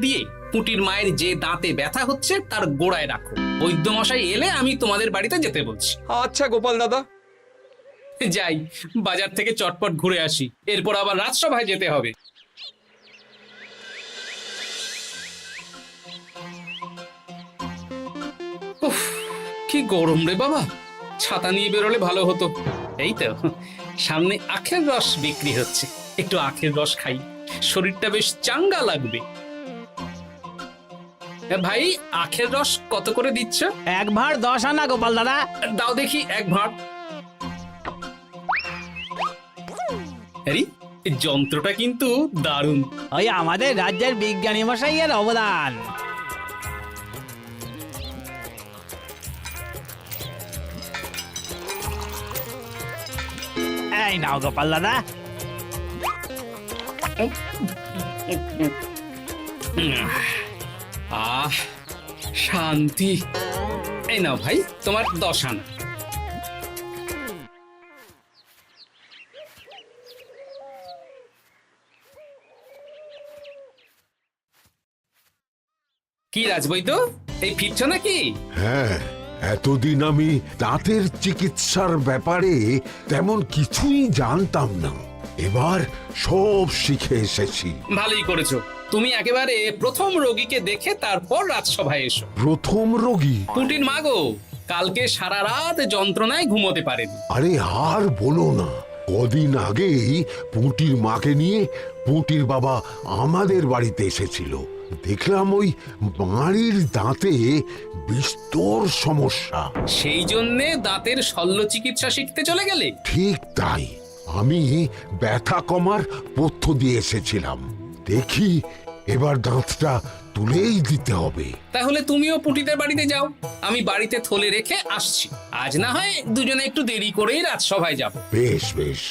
দিয়ে পুটির মায়ের যে দাঁতে ব্যথা হচ্ছে তার গোড়ায় রাখো। বৈদ্যমশাই এলে আমি তোমাদের বাড়িতে যেতে বলছি। আচ্ছা গোপাল দাদা। যাই, বাজার থেকে চটপট ঘুরে আসি, এরপর আবার রাজসভায় যেতে হবে। উফ, কি গরম রে বাবা, ছাতা নিয়ে বেরোলে ভালো হতো। এই তো সামনে আখের রস বিক্রি হচ্ছে, একটু আখের রস খাই, শরীরটা বেশ চাঙ্গা লাগবে। ভাই, আখের রস কত করে দিচ্ছ? 1 ভাঁড় 10 আনা গোপাল দাদা। দাও দেখি 1 ভাঁড়। আরে, এই যন্ত্রটা কিন্তু দারুণ। ওই আমাদের রাজ্যের বিজ্ঞানী মশাইয়ের অবদান। এই নাও গোপাল দাদা। আহ, শান্তি। এই নাও ভাই, তোমার 10 আনা। কি রাজবৈদ্য, এই ফিরছ নাকি? হ্যাঁ, এতদিন আমি দাঁতের চিকিৎসার ব্যাপারে তেমন কিছুই জানতাম না, এবার সব শিখে এসেছি। ভালোই করেছো, তুমি একেবারে প্রথম রোগীকে দেখে তারপর রাজসভায় এসো। প্রথম রোগী? পুটির মা গো, কালকে সারা রাত যন্ত্রণায় ঘুমোতে পারেনি। আরে আর বলো না, কদিন আগেই পুঁটির মাকে নিয়ে পুঁটির বাবা আমাদের বাড়িতে এসেছিল। দেখলাম ওই বাড়ির দাঁতে বিস্তর সমস্যা। সেই জন্যে দাঁতের শল্য চিকিৎসা শিখতে চলে গেলে? ঠিক তাই, আমি ব্যথা কমার পথ্য দিয়ে এসেছিলাম। দেখি এবার দাঁতটা তুলেই দিতে হবে। তাহলে তুমিও পুটিদের বাড়িতে যাও, আমি বাড়িতে থলে রেখে আসছি। আজ না হয় দুজনে একটু দেরি করেই রাজসভায় যাব। বেশ বেশ।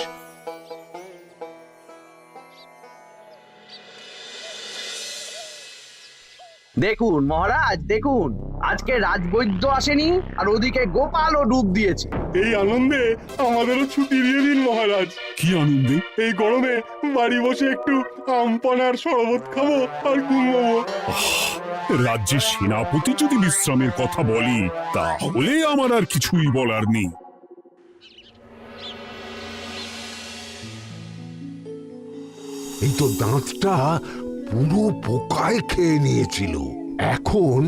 দেখুন মহারাজ, দেখুন আজকে রাজবৈদ্য আসেনি, আর ওদিকে গোপালও ডুব দিয়েছে। এই আনন্দে আমাদেরও ছুটি দিয়ে দিন মহারাজ। কি আনন্দে? এই গরমে বাড়ি বসে একটু আমপানার শরবত খাবো আর ঘুমবো। রাজ্যের সেনাপতি যদি বিশ্রামের কথা বলি, তাহলে আমার আর কিছুই বলার নেই। এই তো দাঁতটা পুরো পোকায় খেয়ে নিয়েছিল। এখন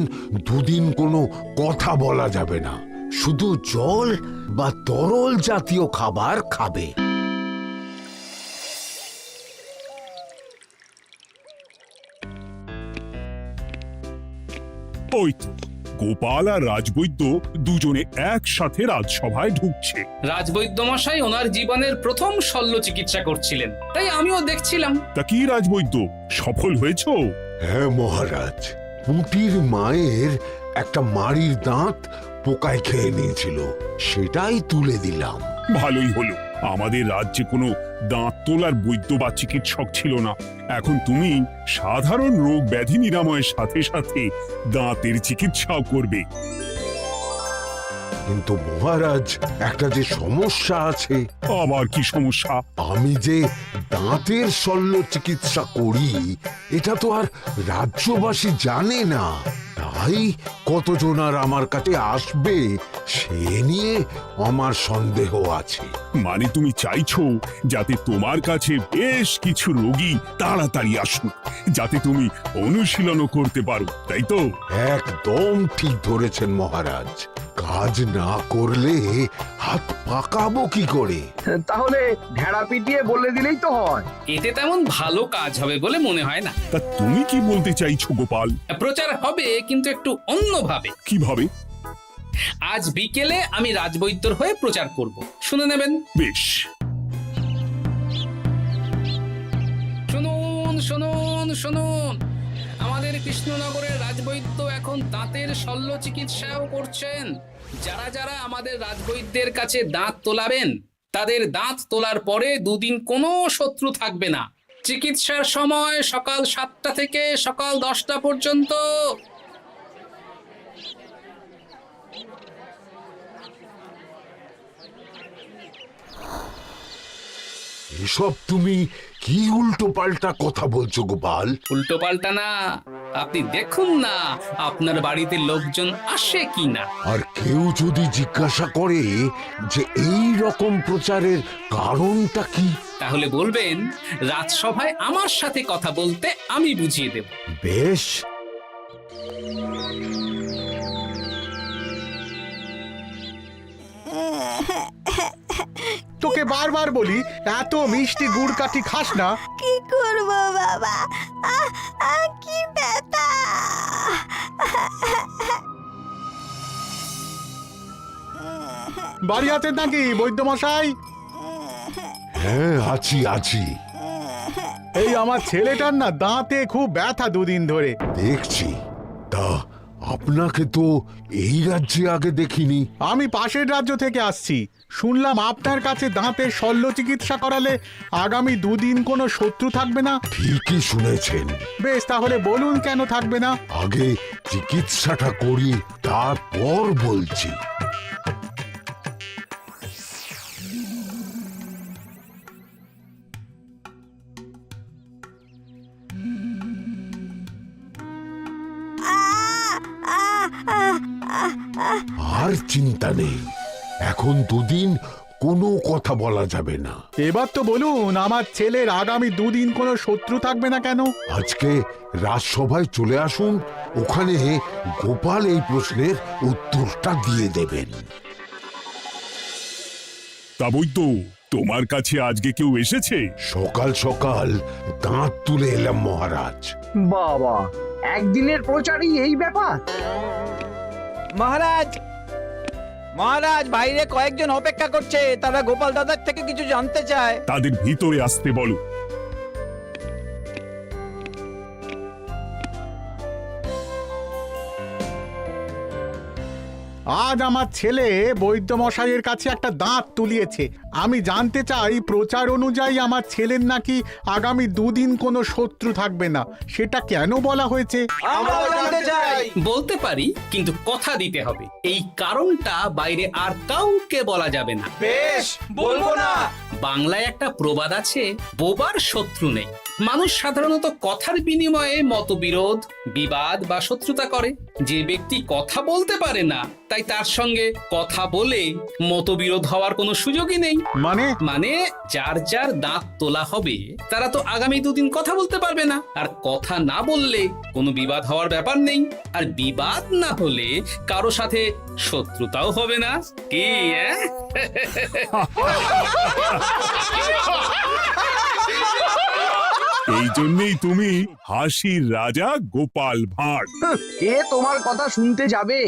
দুদিন কোনো কথা বলা যাবে না, শুধু জল বা তরল জাতীয় খাবার খাবে। ওই তো গোপাল আর রাজবৈদ্য দুজনে একসাথে রাজসভায় ঢুকছে। রাজবৈদ্য মশাই ওনার জীবনের প্রথম শল্য চিকিৎসা করছিলেন, তাই আমিও দেখছিলাম। তা কি রাজবৈদ্য, সফল হয়েছ? হ্যাঁ মহারাজ, পুঁটির মায়ের একটা মাড়ির দাঁত পোকায় খেয়ে নিয়েছিল, সেটাই তুলে দিলাম। ভালোই হলো, আমাদের রাজ্যে কোনো দাঁত তোলার বৈদ্য বা চিকিৎসক ছিল না। এখন তুমি সাধারণ রোগ ব্যাধি নিরাময়ের সাথে সাথে দাঁতের চিকিৎসাও করবে। কিন্তু মহারাজ, একটা যে সমস্যা আছে। আবার কি সমস্যা? আমি যে দাঁতের শল্য চিকিৎসা করি, এটা তো আর রাজ্যবাসী জানে না, তাই কতজন আর আমার কাছে আসবে সে নিয়ে আমার সন্দেহ আছে। মানে তুমি চাইছো যাতে তোমার কাছে বেশ কিছু রোগী তাড়াতাড়ি আসুক, যাতে তুমি অনুশীলনও করতে পারো, তাই তো? একদম ঠিক ধরেছেন মহারাজ, কাজ না করলে হাত পাকাবো কি করে? তাহলে ঢেড়া পিটিয়ে বলে দিলেই তো হয়। এতে তেমন ভালো কাজ হবে বলে মনে হয় না। তা তুমি কি বলতে চাইছো গোপাল? প্রচার হবে, কিন্তু একটু অন্যভাবে। কিভাবে? আজ বিকেলে আমি রাজবৈদ্যর হয়ে প্রচার করব, শুনে নেবেন। বেশ। শুনুন শুনুন শুনুন, আমাদের কৃষ্ণনগরের রাজবৈদ্য এখন দাঁতের শল্য চিকিৎসাও করছেন। যারা যারা আমাদের রাজবৈদ্যের কাছে দাঁত তোলাবেন, তাদের দাঁত তোলার পরে দুদিন কোনো শত্রু থাকবে না। চিকিৎসার সময় সকাল 7টা থেকে সকাল 10টা পর্যন্ত। এসব তুমি কি উল্টো পাল্টা কথা বলছো গোপাল? উল্টো পাল্টা না, আপনি দেখুন না আপনার বাড়িতে লোকজন আসে কি না। আর কেউ যদি জিজ্ঞাসা করে যে এই রকম প্রচারের কারণটা কি, তাহলে বলবেন রাজসভায় আমার সাথে কথা বলতে আমি বুঝিয়ে দেব। বেশ। তোকে বারবার বলি এত মিষ্টি গুড় কাঠি খাস না। কি করব বাবা, কি ব্যথা। বাড়ি আছেন নাকি বৈদ্যমশাই? হ্যাঁ, আছি আছি। এই আমার ছেলেটার না দাঁতে খুব ব্যথা দুদিন ধরে। দেখছি। তা আপনাকে তো এই রাজ্যে আগে দেখিনি। আমি পাশের রাজ্য থেকে আসছি। শুনলাম আপনার কাছে দাঁতের শল্য চিকিৎসা করালে আগামী দুদিন কোনো শত্রু থাকবে না। ঠিকই শুনেছেন। বেশ, তাহলে বলুন কেন থাকবে না? আগে চিকিৎসাটা করি, তারপর বলছি। আর চিন্তা নেই, এখন দুদিন কোনো কথা বলা যাবে না। এবার তো বলুন আমার ছেলের আগামী দুদিন কোনো শত্রু থাকবে না কেন? আজকে রাজসভায় চলে আসুন, ওখানে গোপাল এই প্রশ্নের উত্তরটা দিয়ে দেবেন। তা বৈদ্য, তোমার কাছে আজকে কেউ এসেছে? সকাল সকাল দাঁত তুলে এলাম মহারাজ। বাবা, একদিনের প্রচারই এই ব্যাপার? মহারাজ, মহারাজ, বাইরে কয়েকজন অপেক্ষা করছে, তারা গোপাল দাদার থেকে কিছু জানতে চায়। তাদের ভিতরে আসতে বলো। আজ আমার ছেলে বৈদ্যমশাইয়ের কাছে একটা দাঁত তুলিয়েছে। আমি জানতে চাই প্রচার অনুযায়ী আমার ছেলের নাকি আগামী দুদিন কোনো শত্রু থাকবে না, সেটা কেন বলা হয়েছে? বলতে পারি, কিন্তু কথা দিতে হবে। এই কারণটা বাইরে আর কাউকে বলা যাবে না। বেশ, বলবো না। বাংলায় একটা প্রবাদ আছে, বোবার শত্রু নেই। মানুষ সাধারণত কথার বিনিময়ে মতবিরোধ, বিবাদ বা শত্রুতা করে। যে ব্যক্তি কথা বলতে পারে না, তাই তার সঙ্গে কথা বলে মতবিরোধ হওয়ার কোনো সুযোগই নেই। মানে যার যার দাঁত তোলা হবে তারা তো আগামী দুদিন কথা বলতে পারবে না। আর কথা না বললে কোনো বিবাদ হওয়ার ব্যাপার নেই। আর বিবাদ না হলে কারো সাথে শত্রুতাও হবে না। কি এই জন্যই তুমি হাসির রাজা গোপাল ভাঁড়। কে তোমার কথা শুনতে যাবে?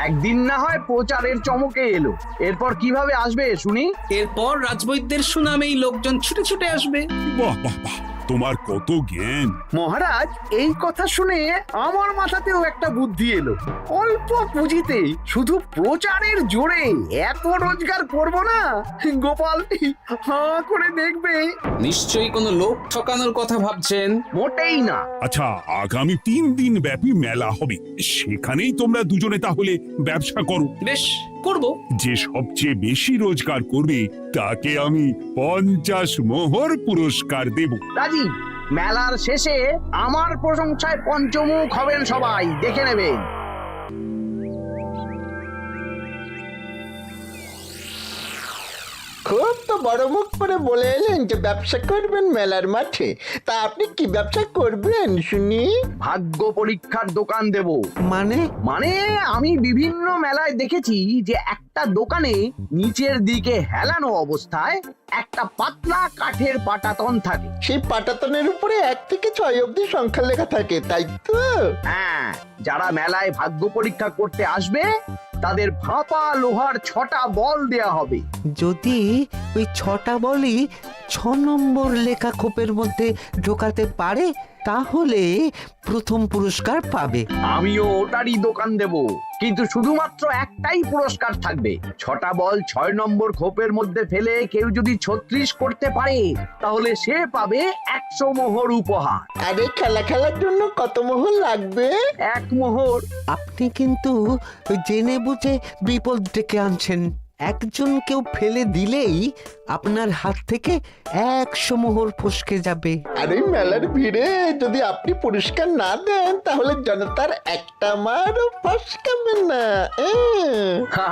একদিন না হয় প্রচারের চমকে এলো, এরপর কিভাবে আসবে শুনি? এরপর রাজবৈদ্যের সুনামেই লোকজন ছুটে ছুটে আসবে। বাহ বাহ বাহ, তোমার কত জ্ঞান! মহারাজ, এই কথা শুনে আমার মাথাতেও একটা বুদ্ধি এলো। অল্প পুঁজিতে শুধু প্রচারের জোরে এত রোজগার করব না, গোপাল হাঁ করে দেখবে। নিশ্চয়ই কোনো লোক ঠকানোর কথা ভাবছেন। মোটেই না। আচ্ছা, আগামী 3 দিন ব্যাপী মেলা হবে, সেখানেই তোমরা দুজনে তাহলে ব্যবসা করো। বেশ, করব। যে সবচেয়ে বেশি রোজগার করবে তাকে আমি 50 মোহর পুরস্কার দেব। রাজি। মেলার শেষে আমার প্রশংসায় পঞ্চমুখ হবেন সবাই, দেখে নেবেন। খুব তো বড় মুখ করে বলে এলেন যে ব্যবসা করবেন মেলার মাঠে। তা আপনি কি ব্যবসা করবেন শুনি? ভাগ্য পরীক্ষার দোকান দেব। মানে আমি বিভিন্ন মেলায় দেখেছি যে একটা দোকানে নিচের দিকে হেলানো অবস্থায় একটা পাতলা কাঠের পাটাতন থাকে। সেই পাটাতনের উপরে 1 থেকে 6 অবধি সংখ্যা লেখা থাকে, তাই তো? হ্যাঁ, যারা মেলায় ভাগ্য পরীক্ষা করতে আসবে তাদের ফাঁপা লোহার 6টা বল দেয়া হবে। যদি ওই 6টা বলই 6 নম্বর লেখা খোপের মধ্যে ঢোকাতে পারে তাহলে প্রথম পুরস্কার পাবে। আমিও ওটারই দোকান দেব, কিন্তু শুধুমাত্র একটাই পুরস্কার থাকবে। 6টা বল 6 নম্বর খোপের মধ্যে ফেলে কেউ যদি 36 করতে পারে তাহলে সে পাবে 100 মোহর উপহার। আরে খেলার জন্য কত মোহর লাগবে? 1 মোহর। আপনি কিন্তু জেনে বুঝে বিপদ ডেকে আনছেন। একজন কেউ ফেলে দিলেই আপনার হাত থেকে 100 মোহর ফসকে যাবে। আর এই মেলার ভিড়ে যদি আপনি পুরস্কার না দেন তাহলে জনতার একটা মারও ফসকাবে না।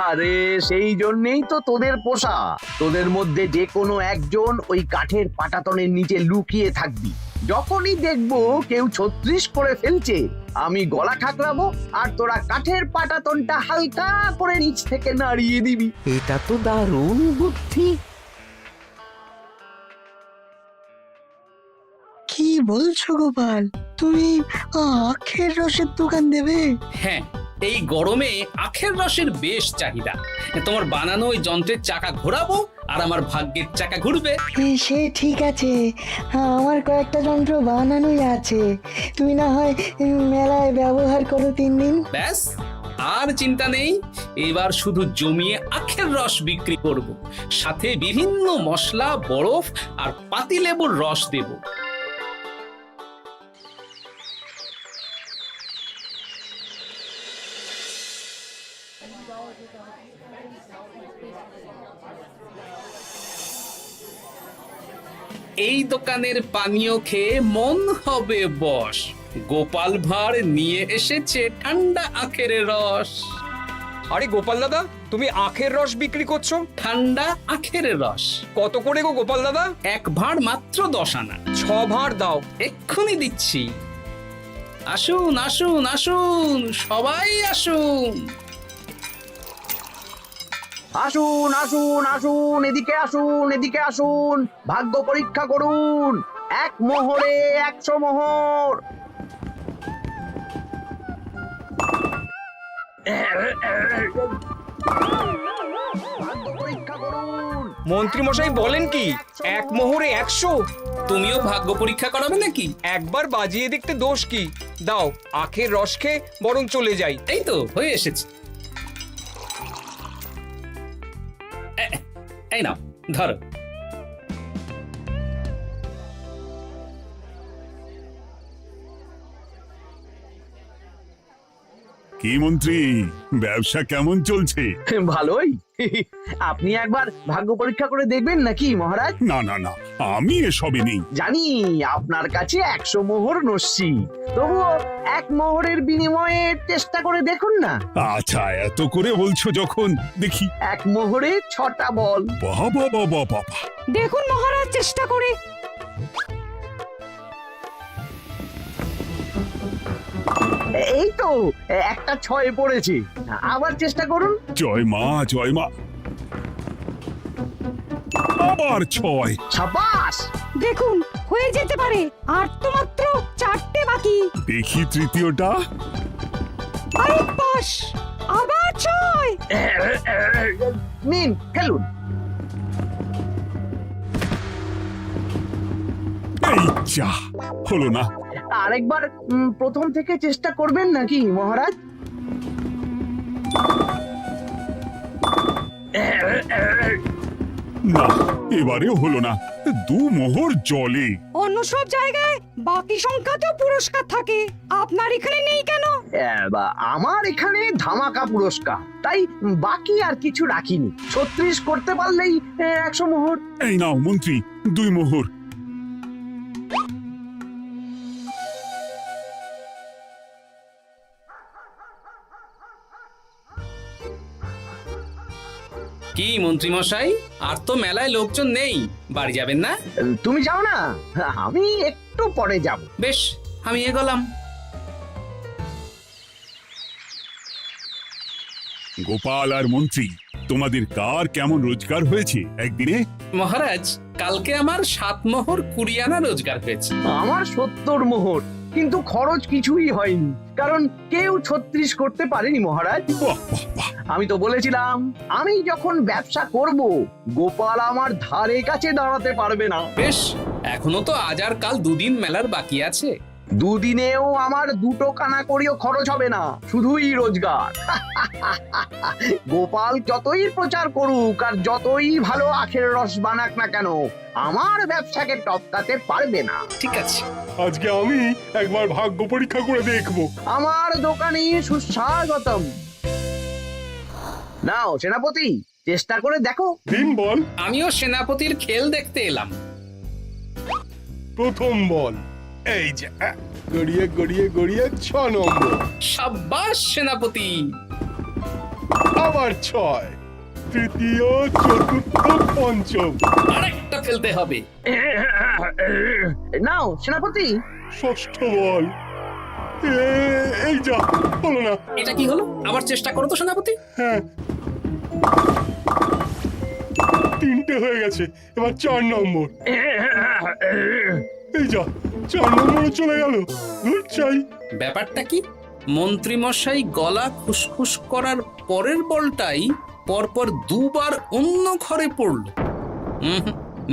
আরে সেই জন্যেই তো তোদের পোষা। তোদের মধ্যে যে কোনো একজন ওই কাঠের পাটাতনের নিচে লুকিয়ে থাকবি। যখনই দেখবো কেউ 36 করে ফেলছে, আমি গলা ঠাকরাবো আর তোরা কাঠের পাটাতনটা হালকা করে নিচ থেকে নাড়িয়ে দিবি। এটা তো দারুণ বুদ্ধি। কি বলছো গোপাল, তুমি আখের রসের দোকান দেবে? হ্যাঁ, এই গরমে আখের রসের বেশ চাহিদা। তোমার বানানো ওই যন্ত্রের চাকা ঘোরাবো আর আমার ভাগ্যের চাকা ঘুরবে। সে ঠিক আছে, আমার কয়েকটা যন্ত্র বানানোই আছে। তুমি না হয় মেলায় ব্যবহার করো 3 দিন। ব্যাস, আর চিন্তা নেই। এবার শুধু জমিয়ে আখের রস বিক্রি করব, সাথে বিভিন্ন মশলা, বরফ আর পাতিলেবুর রস দেব। এই দোকানের পানীয় খেয়ে মন হবে বশ। গোপাল ভাঁড় নিয়ে এসেছে ঠান্ডা আখের রস। আরে গোপাল দাদা, তুমি আখের রস বিক্রি করছো? ঠান্ডা আখের রস কত করে গো গোপাল দাদা? 1 ভাঁড় মাত্র 10 আনা। 6 ভাঁড় দাও। এক্ষুনি দিচ্ছি। আসুন আসুন আসুন, সবাই আসুন। আসুন আসুন আসুন, এদিকে আসুন, এদিকে আসুন, ভাগ্য পরীক্ষা করুন। 1 মোহরে 100 মোহর। ভাগ্য পরীক্ষা করুন। মন্ত্রী মশাই বলেন কি 1 মোহরে 100? তুমিও ভাগ্য পরীক্ষা করাবে নাকি? একবার বাজিয়ে দেখতে দোষ কি? দাও, আখের রস খেয়ে বরং চলে যাই। এই তো হয়ে এসেছে। এই নাও, ধরো। কি মন্ত্রী, ব্যবসা কেমন চলছে? ভালোই। আপনি একবার ভাগ্য পরীক্ষা করে দেখবেন নাকি মহারাজ? না না না, আমি এসবে নেই। জানি আপনার কাছে 100 মোহর নস্যি, তবুও 1 মোহরের বিনিময়ে চেষ্টা করে দেখুন না। আচ্ছা, এত করে বলছো যখন, দেখি। 1 মোহরে 6টা বল। বাবা বাবা বাবা, দেখুন মহারাজ চেষ্টা করে। এই তো একটা 6 পড়েছে, আবার চেষ্টা করুন। জয় মা জয় মা। আবার 6। সাবাস। দেখুন হয়ে যেতে পারে, আর তো মাত্র 4টে বাকি। দেখি তৃতীয়টা। আরে পাস, আবার 6। নিন, খেলুন। এই যা, হলো না। আরেকবার প্রথম থেকে চেষ্টা করবেন নাকি মহারাজ? না, এবারেও হলো না। 2 মোহর জলে। অন্য সব জায়গায় বাকি সংখ্যাতেও পুরস্কার থাকে, আপনার এখানে নেই কেন? আমার এখানে ধামাকা পুরস্কার, তাই বাকি আর কিছু রাখিনি। 36 করতে পারলেই 100 মোহর। এই নাও মন্ত্রী, 2 মোহর। কি মন্ত্রী মশাই, আর তো মেলায় লোকজন নেই, বাড়ি যাবেন না? তুমি যাও না, আমি একটু পরে যাব। বেশ, আমি এগোলাম। গোপাল আর মন্ত্রী, তোমাদের কার কেমন রোজগার হয়েছে একদিনে? মহারাজ, কালকে আমার 7 মোহর 20 আনা রোজগার হয়েছে। আমার 70 মোহর, কিন্তু খরচ কিছুই হয়নি, কারণ কেউ 36 করতে পারেনি মহারাজ। বাহ বাহ বাহ। আমি তো বলেছিলাম আমি যখন ব্যবসা করব, গোপাল আমার ধারে কাছে দাঁড়াতে পারবে না। বেশ, এখনো তো আজ আর কাল 2 দিন মেলার বাকি আছে। 2 দিনেও আমার 2 কানা করিও খরচ হবে না, শুধুই রোজগার। গোপাল যতই প্রচার করুক আর যতই ভালো আখের রস বানাক না কেন, আমার ব্যবসাকে টপকাতে পারবে না। ঠিক আছে, আজকে আমি একবার ভাগ্য পরীক্ষা করে দেখবো। আমার দোকানে সুস্বাগতম। নাও সেনাপতি, চেষ্টা করে দেখো। দিন বল। আমিও সেনাপতির খেল দেখতে এলাম। প্রথম বল। এই যে গড়িয়ে গড়িয়ে গড়িয়ে 6 নম্বর। সাব্বাস সেনাপতি। আবার 6, তৃতীয়, চতুর্থ, পঞ্চম। আরেকটা ফেলতে হবে। নাও সেনাপতি। ষষ্ঠ বল। এই যা, হলো না। এটা কি হলো? আবার চেষ্টা করো তো সেনাপতি। হ্যাঁ, 3টে হয়ে গেছে। এবার 4 নম্বর। এই যা, 4 নম্বরে চলে গেল। ধুর চাই। ব্যাপারটা কি? মন্ত্রীমশাই গলা খুসখুস করার পরের বলটাই পরপর দুবার অন্য ঘরে পড়ল।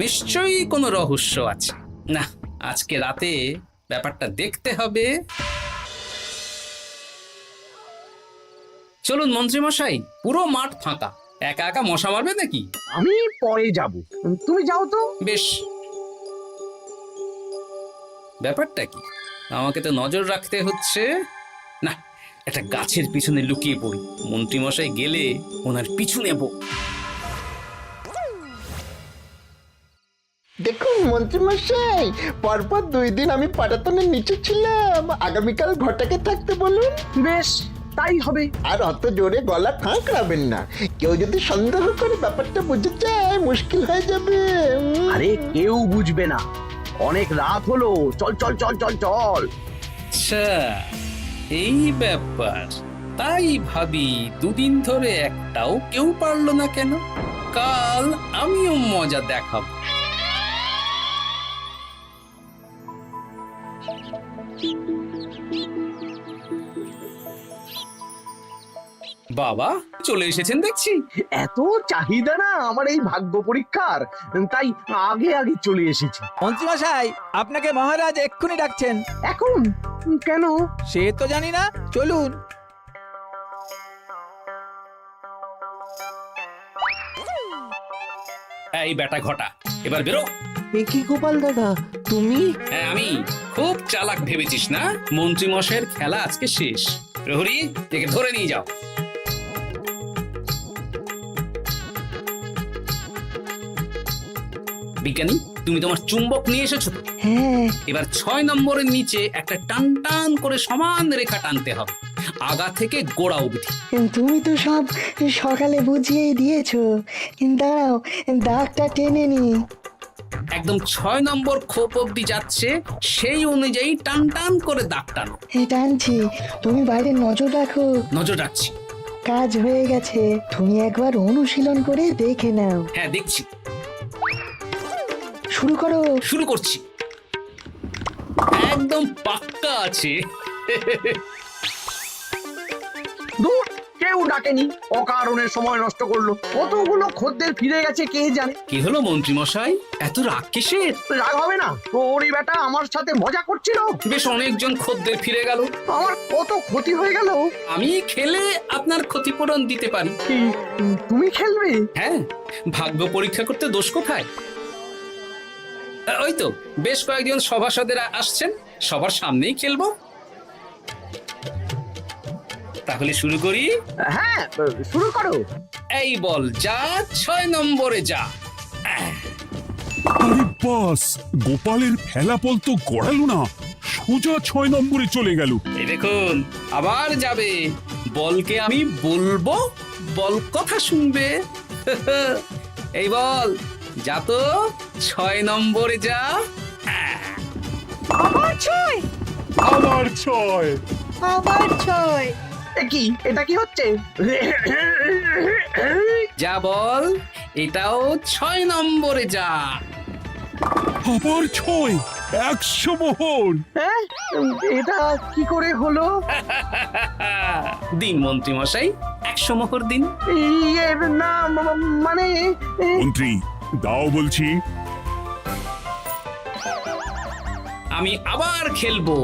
নিশ্চয়ই কোনো রহস্য আছে। না, আজকে রাতে ব্যাপারটা দেখতে হবে। চলুন মন্ত্রীমশাই, পুরো মাঠ ফাঁকা, একা একা মশা মারবে নাকি? আমি পরে যাব, তুমি যাও তো। বেশ। ব্যাপারটা কি? আমাকে তো নজর রাখতে হচ্ছে। না, একটা গাছের পিছনে লুকিয়ে পড়ি, মন্ত্রীমশাই গেলে ওনার পিছু নেব। দেখুন মন্ত্রীমশাই, পরপর 2 দিন আমি পাটাতনের নিচে ছিলাম। আগামীকাল ঘরটাকে থাকতে বলুন। বেশ, তাই হবে। আর অত জোরে গলা খাঁকড়াবেন না, কেউ যদি সন্দেহ করে ব্যাপারটা বুঝে যায় মুশকিল হয়ে যাবে। আরে কেউ বুঝবে না, অনেক রাত হলো। চল চল চল চল চল। আচ্ছা, এই ব্যাপার। তাই ভাবি 2 দিন ধরে একটাও কেউ পারলো না কেন? কাল আমিও মজা দেখাবো। বাবা চলে এসেছেন দেখছি। এত চাহিদা না আমার এই ভাগ্য পরীক্ষার, তাই আগে আগে চলে এসেছি। মন্ত্রীমশাই, আপনাকে মহারাজ এক্ষুনি ডাকছেন। এখন কেন? সে তো জানি না, চলুন। এই বেটা ঘটা, এবার বেরো। এ কি গোপাল দাদা, তুমি? হ্যাঁ আমি। খুব চালাক ভেবেছিস না? মন্ত্রীমশাইয়ের খেলা আজকে শেষ। প্রহরী, একে ধরে নিয়ে যাও। বিজ্ঞানী, তুমি তোমার চুম্বক নিয়ে এসেছো তো? হ্যাঁ, এবার 6 নম্বরের নিচে একটা টান টান করে সমান রেখা টানতে হবে, আগা থেকে গোড়া অবধি। তুমি তো সব সকালে বুঝিয়েই দিয়েছো। দাঁড়াও, দাগটা টেনে নি। একদম 6 নম্বর খোপ অবধি যাচ্ছে, সেই অনুযায়ী টান টান করে দাগ টানো। টানছি, তুমি বাইরে নজর রাখো। নজর রাখছি। কাজ হয়ে গেছে, তুমি একবার অনুশীলন করে দেখে নাও। হ্যাঁ দেখছি। শুরু করো। শুরু করছি। একদম পাক্কা আছে। দূর, কেউ ডাকেনি, অকারণে সময় নষ্ট করলো। কতগুলো খদ্দের ফিরে গেছে কে জানে। কি হলো মন্ত্রীমশাই, এত রাগ কিসের? রাগ হবে না, ওরই বেটা আমার সাথে মজা করছিল। বেশ অনেকজন খদ্দের ফিরে গেল। আমার কত ক্ষতি হয়ে গেল। আমি খেলে আপনার ক্ষতিপূরণ দিতে পারি। কি, তুমি খেলবে? হ্যাঁ, ভাগ্য পরীক্ষা করতে দোষ কোথায়? ওই তো বেশ কয়েকজন সভাসদেরা আসছেন, সবার সামনেই খেলবো। তাহলে শুরু করি। হ্যাঁ, শুরু করো। এই বল যা, 6 নম্বরে যা। আরে বাস, গোপালের ফেলাপল তো গড়ালো না, সোজা 6 নম্বরে চলে গেল। এই দেখুন, আবার যাবে। বলকে আমি বলবো, বল কথা শুনবে। এই বল যা তো, 6 নম্বরে যা। আবার 6, আবার 6। আবার 6। কি, এটা কি হচ্ছে? যা বল, এটাও 6 নম্বরে যা। আবার 6, 100 মোহর। হ্যাঁ, এটা কি করে হলো? দিন মন্ত্রীমশাই, 100 মোহর দিন। ইয়ে, না মানে মন্ত্রী দাও বলছি। আমি আবার খেলবো।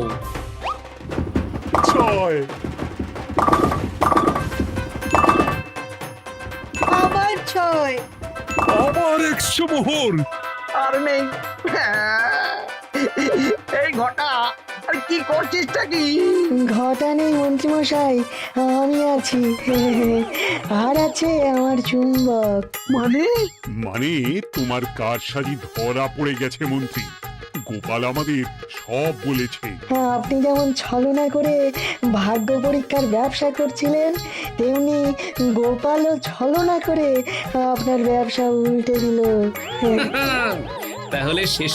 6, আবার 6। আবার 100 মোহর। আর নেই। এই ঘটা, আর কি করছিসটা কি? ঘটা নেই মন্ত্রীমশাই, আমি আছি। আর আছে আমার চুম্বক। মানে মানে তোমার কারসাজি ধরা পড়ে গেছে মন্ত্রী। গোপাল আমাদের সব বলেছে। আপনি যেমন ছলনা করে ভাগ্য পরীক্ষার ব্যবসা করছিলেন, তেমনি গোপালও ছলনা করে আপনার ব্যবসা উল্টে দিল। তাহলে শেষ